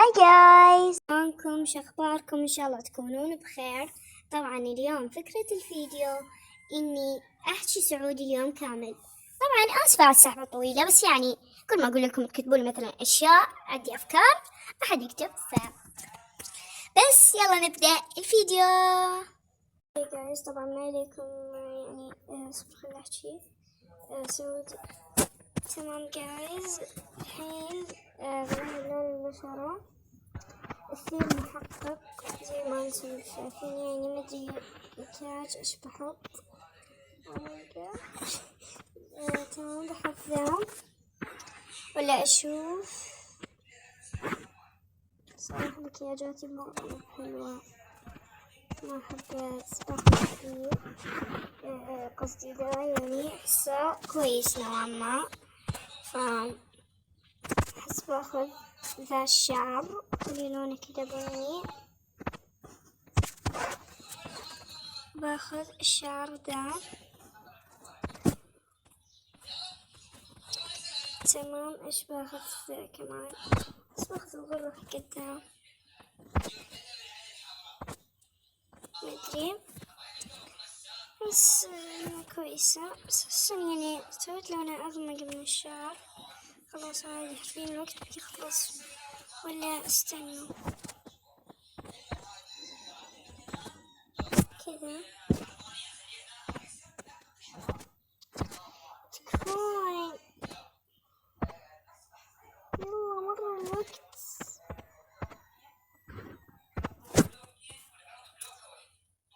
هاي جايز، شلونكم؟ شخباركم؟ ان شاء الله تكونون بخير. طبعا اليوم فكرة الفيديو اني احكي سعودي اليوم كامل. طبعا اسفة على السحبة الطويلة، بس يعني كل ما اقول لكم تكتبوا لي مثلا اشياء، عندي افكار ما حد يكتب بس يلا نبدأ الفيديو. هاي جايز، طبعا ما عليكم يعني خليني احكي سعودي. تمام جايز، الحين بنعمل لون البشرة أثير محقق زي ما انتم شايفين، يعني مدري مكياج ايش بحط. تمام، بحط ذا ولا اشوف. صراحة مكياجاتي مرة حلوة، ما حبيت باخذ كثير. قصدي ذا يعني احسه كويس نوعا ما، ف احس باخذ ذا الشعر اللي لونه كذا بني، باخذ الشعر ذا. تمام، ايش باخذ ذا كمان؟ بس باخذ الغرة قدام، مدري بس كويسة. بس أحسن يعني سويت لونها أغمق من الشعر. خلاص عادي، حرفيا الوقت بيخلص ولا استنوا كذا. تكفون يلا، مرة الوقت.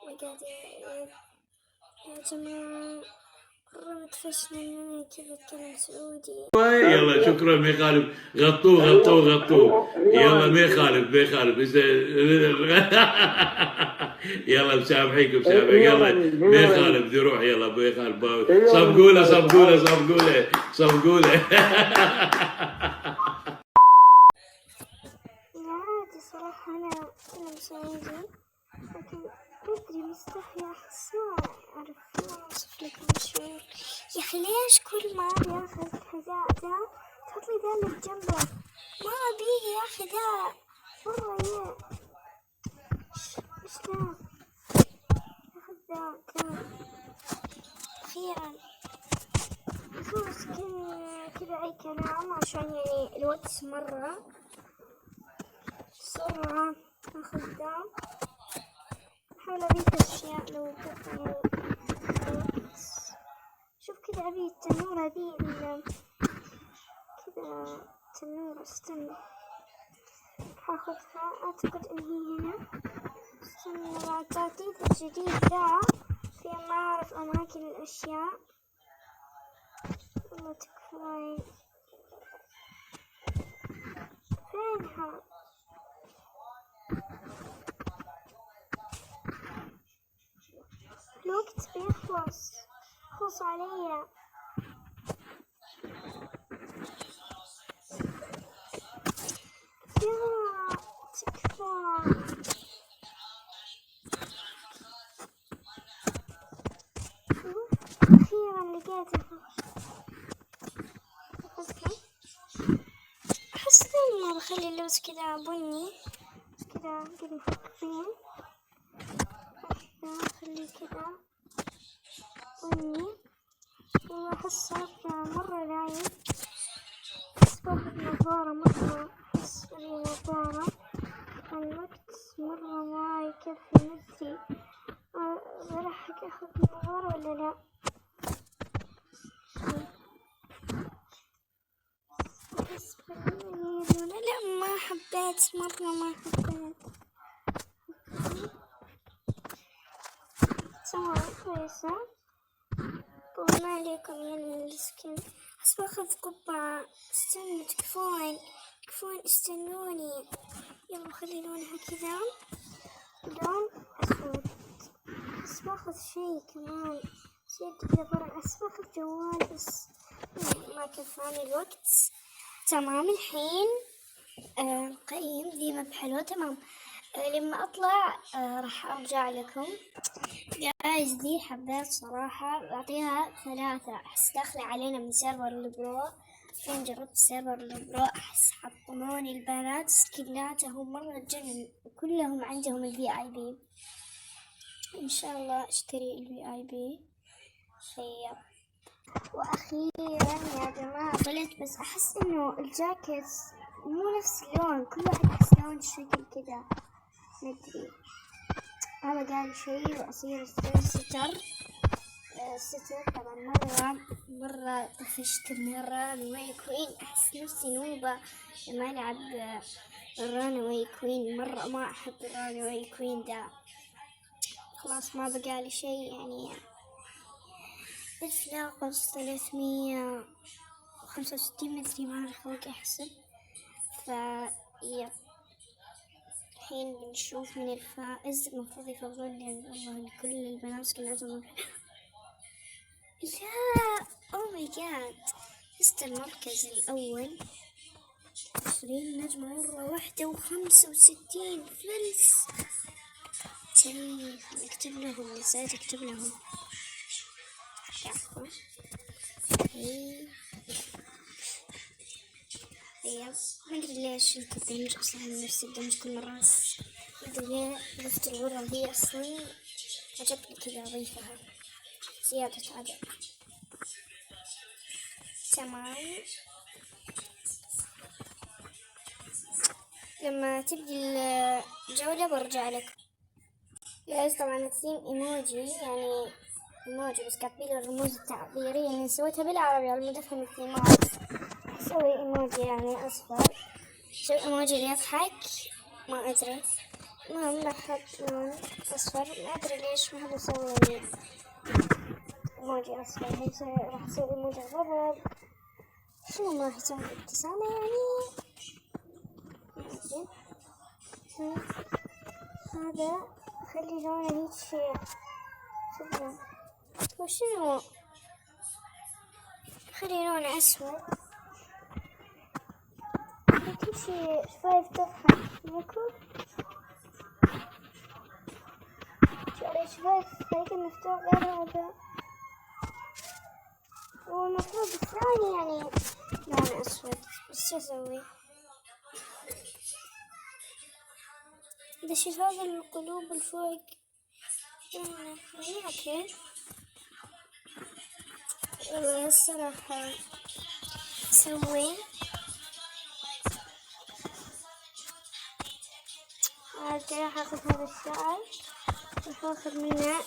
بجد يا جماعة مرة متفشلة إن أنا كذا أتكلم سعودي. يلا شكرا، ما يخالف. غطوه غطوه غطوه. يلا ما يخالف ما يخالف. يلا مسامحيك مسامحك. يلا ما يخالف، ذي روح. يلا ما يخالف. صفقوله صفقوله صفقوله صفقوله. عادي صراحة، أنا مساعدة، لكن بدري مستحيل. أحس ما أعرف ما أوصف لكم الشعور. يا أخي ليش كل ما ياخذ الحذاء ذا تحطلي ذا اللي بجنبه؟ ما أبيه يا أخي ذا مرة إيش ذا؟ ياخذ ذا أخيرا. خلاص كذا أي كلام، عشان يعني الوقت مرة بسرعة. أخذ ذا، أحاول أضيف أشياء لو تبغى. شوف كذا أبي التنورة ذي كذا تنورة. استنى حاخذها، أعتقد إن هي هنا. استنى مع الترتيب الجديد ذا في ما أعرف أماكن الأشياء. والله تكفين. فينها؟ الوقت بيخلص، خلص عليا. يا تكفى. أخيرا لقيتها. أحس دايما بخلي اللوز كذا بني، كذا يفكرين. أخليه كذا بني، وأحس صار مرة لايق. بس باخذ نظارة، مرة أحس إني نظارة. الوقت مرة ما يكفي، مدري راح أخذ نظارة ولا لا. بس لا، ما حبيت، مرة ما حبيت. تمام كويسة. طبعا ما عليكم يعني السكين. بس باخذ قبعة. استنوا تكفون استنوني. يلا خلي لونها كذا لون أسود. بس باخذ شي كمان، شي كذا برا. بس باخذ جوال، بس ما كفاني الوقت. تمام الحين قيم ذي ما بحلو. تمام، لما أطلع راح أرجع لكم. جايز ذي حبيت صراحة، أعطيها 3. أحس داخلة علينا من سيرفر البرو، فين جربت سيرفر البرو، أحس حطموني البنات سكناتهم مرة جنن، وكلهم عندهم VIP. إن شاء الله أشتري VIP. خير. وأخيرا يا جماعة بلت، بس أحس إنه الجاكيت مو نفس اللون، كل واحد أحس لون شكل كذا، مدري. هذا قال شيء وأصير الستر طبعا مرة طفشت من رانوي كوين. أحس نفسي نوبة لما ألعب رانوي كوين، مرة ما أحب رانوي كوين ده. خلاص ما بقالي شيء يعني. 1000 ناقص 365 مدري، ما أعرف فوق أحسب. الحين بنشوف من الفائز. المفروض يفضلون لأن والله كل البنات كلهم لا. أو ماي جاد، فزت المركز الأول 20 نجمة مرة واحدة و65 فلس. نكتب لهم، نسيت أكتب لهم. عفوا. ما أدري ليش الدمج أصلا نفس الدمج كل مرة، ما أدري ليه ضفت الغرة دي أصلا، عجبني كذا أضيفها زيادة عدد. تمام. لما تبدي الجولة برجع لك. جايز طبعا الثيم ايموجي، يعني ايموجي بس كاتبين الرموز التعبيرية اللي سويتها بالعربي على مدفهم الثيمات. سوي ايموجي يعني اصفر، سوي ايموجي اللي يضحك، ما ادري. المهم بحط لون اصفر، ما ادري ليش ما حد يسوي ايموجي اصفر. راح اسوي ايموجي غضب. شنو ما راح يسوي ابتسامة يعني، ما ادري. هذا خلي لونه هيك شيء. شوفوا وشنو، خلي لونه اسود هيك شيء. شفايف تضحك ماكو، شفايف هيك مفتوح غير هذا. والمفروض الثاني يعني لونه اسود، بس شو اسوي؟ اذا شفايف القلوب الفوق خليها كيف. الصراحة سوي راح اخذ هذا الشعر، راح اخذ منه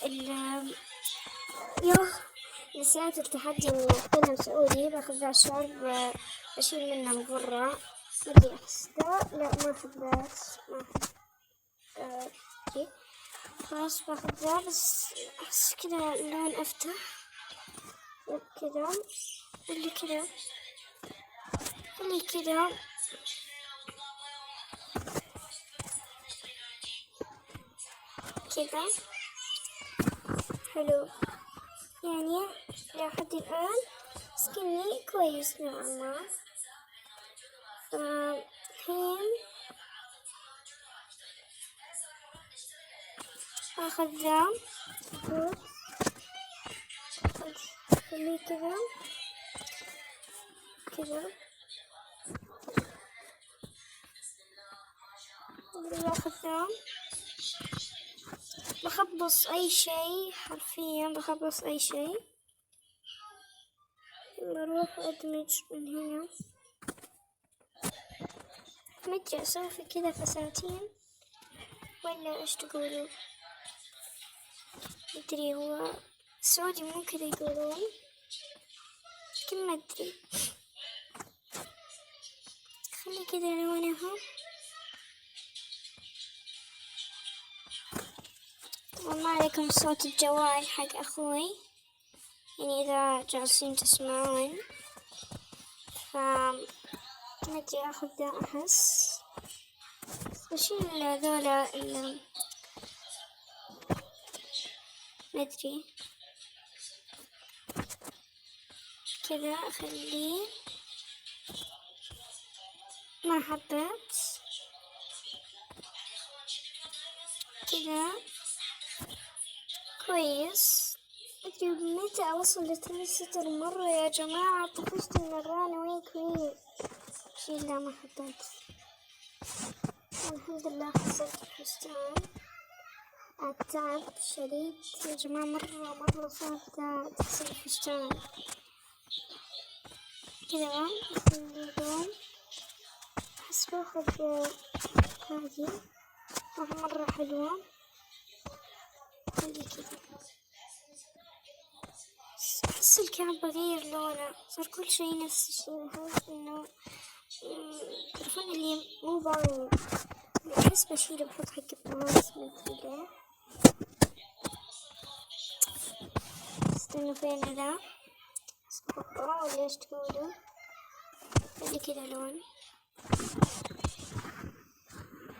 نسيت التحدي اني فيلم سعودي. باخذ ذا الشعر بشيل منه الغرة، مدري احس ذا لا ما احب ما احب خلاص باخذ ذا، بس احس كذا اللون افتح كذا، اللي كذا اللي كذا كذا حلو يعني لحد الآن سكني كويس نوعا ما. الحين اخذ ذا خليه كذا كذا، باخذ ذا بخبص اي شيء، حرفيا بخبص اي شيء. بروح ادمج من هنا، مدري اسوي في كذا فساتين ولا ايش تقولوا، مدري. هو السعودي مو كذا يقولون، لكن مدري. خلي كذا لونها. وما عليكم صوت الجوال حق أخوي، يعني إذا جالسين تسمعون. مدري أخذ ذا أحس بشيل ذولا مدري كذا أخليه. ما حبيت كذا كويس، أدري متى أوصل لتريستر مرة يا جماعة. طفشت من الران وين كوين. شيل لا ما حطيت. الحمد لله خسرت الفستان. التعب شديد يا جماعة، مرة صعب تغسل الفستان كذا. اليوم أحس باخذ هذه مرة حلوة. خلي كذا. أحس الكعب بغير لونه، صار كل شي نفس الشي. أحس إنه تعرفون اللي مو باين. أحس بشيله بحط حق الطماس مدري ليه. استنوا فين ذا أحطه ولا إيش تقولوا؟ خلي كذا لون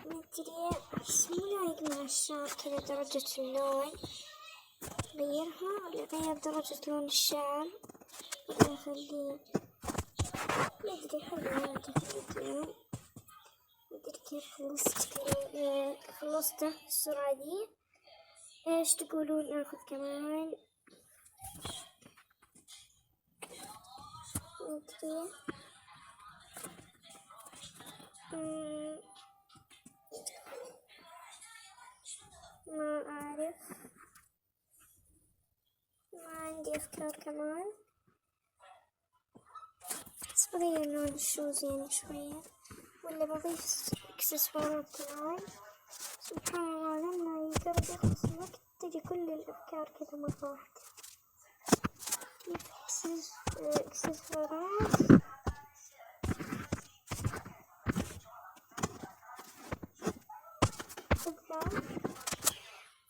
مدري. أحس مو لايق مع الشعر كذا درجة اللون. غيرها ولا غير درجة لون الشعر ولا أخليه مدري. حلو هذا الفيديو. مدري كيف خلصته بالسرعة دي. ايش تقولون ناخذ كمان؟ مدري ما أعرف، ما عندي أفكار كمان. بس بغير لون الشوز يعني شوية، ولا بضيف إكسسوارات كمان. سبحان الله لما يقرب يخلص الوقت تجي كل الأفكار كذا مرة واحدة. كيف إكسسوارات أبدأ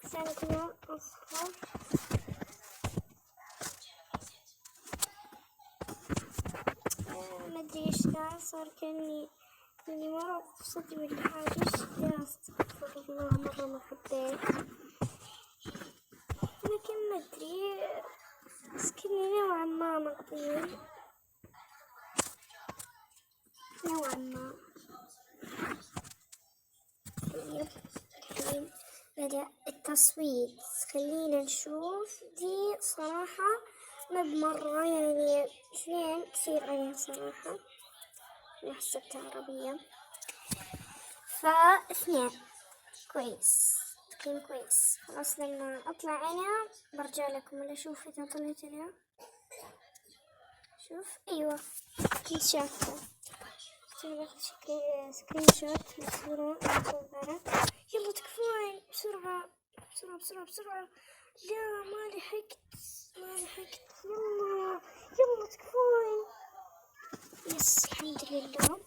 عشان كذا أصفر. مدري إيش ذا صار كأني مرة في صدري الحاجز. يا استغفر الله مرة ما حبيت، لكن مدري بس كني نوعا ما مطيل نوعا ما. طيب الحين بدأ التصويت. خلينا نشوف. دي صراحة ما بمرة يعني شوين كثير عليها صراحة. أنا حسبتها عربية. فاثنين كويس، تقييم كويس. خلاص لما أطلع أنا برجع لكم ولا أشوف إذا طلعت أنا. شوف أيوة كنت شايفة. باخذ سكرين شوت للصورة المصورة. يلا تكفون بسرعة بسرعة بسرعة بسرعة. لا ما لحقت. يلا تكفون. يس الحمد لله.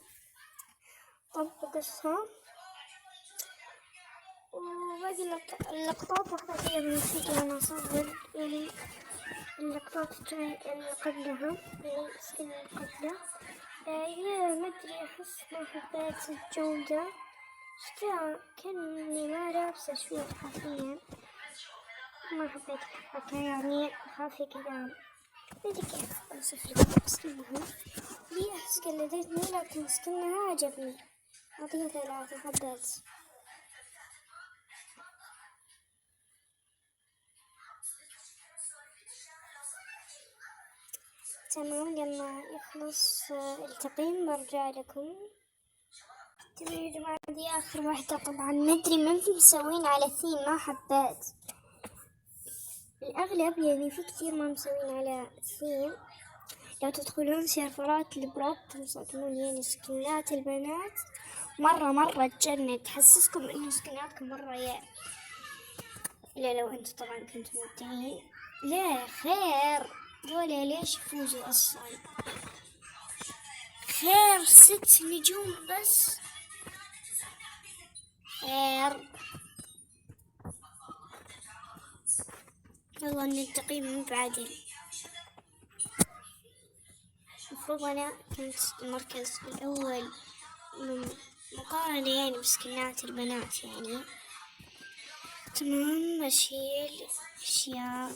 طب بقصها وباقي اللقطات واحدة فيها من الفيديو. أنا أصور يعني اللقطات اللي قبلها السكين اللي قبله. يا مدري أحس ما حبيت الجودة. شتا كأني ما لابسة شوية حافية. ما حبيت الحركة يعني خافي كذا. مدري كيف أوصف لكم. بس المهم لي أحس قلدتني، لكن سكنها عجبني. أعطيها 3 حبيت. تمام لما يخلص التقييم برجع لكم. تمام يا جماعة دي آخر واحدة. طبعا مدري من في مسوين على ثيم ما حبيت. الأغلب يعني في كثير ما مسوين على ثيم. لو تدخلون سيرفرات البروب تنصدمون يعني سكنات البنات مرة تجنن. تحسسكم إنه سكناتكم مرة إلا لو أنتم طبعا كنتم مبدعين. لا خير دولة ليش يفوزوا أصلا؟ خير 6 نجوم بس. خير والله إن التقييم مو بعدل. المفروض أنا كنت المركز الأول مقارنة يعني بسكنات البنات يعني. تمام أشيل أشياء